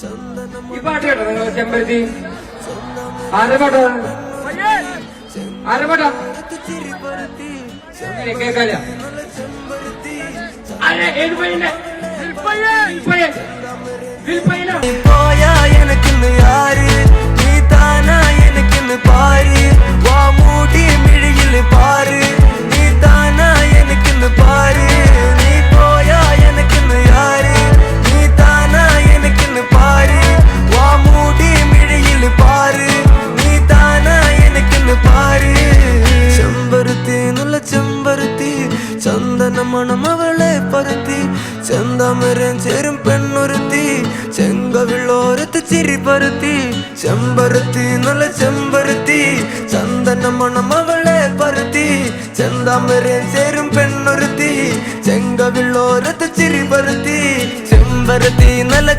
ഈ പാട്ട് കേട്ടോ നിങ്ങൾ? ചെമ്പരത്തി ആരുടെ പാട്ടാണ്? ആരുടെ പാട്ടാ? കേൾക്കാല. ഏത് പയ്യന്റെ? போயா எனக்குன்னு யாரு நீ தானா எனக்குன்னு பாரு வா மூடி மிழியில் பாரு நீ தானா எனக்குன்னு பாரு நீ போயா எனக்குன்னு யாரு நீ தானா எனக்குன்னு பாரு வா மூடி மிழியில் பாரு நீ தானா எனக்குன்னு பாரு ചെമ്പരുത്തി നല്ല ചെമ്പരുത്തി ചന്ദന മണം അവളെ പരത്തി ചെന്താമരം ചേരും പെണ്ണൊരുത്തി ചെങ്കവിള്ളോരത്ത് ചിരി പരത്തി ചെമ്പരുത്തി നല്ല ചെമ്പരുത്തി ചന്ദന മണം അവളെ പരത്തി ചെന്താമരം ചേരും പെണ്ണൊരുത്തി ചെങ്കവിള്ളോരത്ത് ചിരി പരത്തി ചെമ്പരുത്തി നല്ല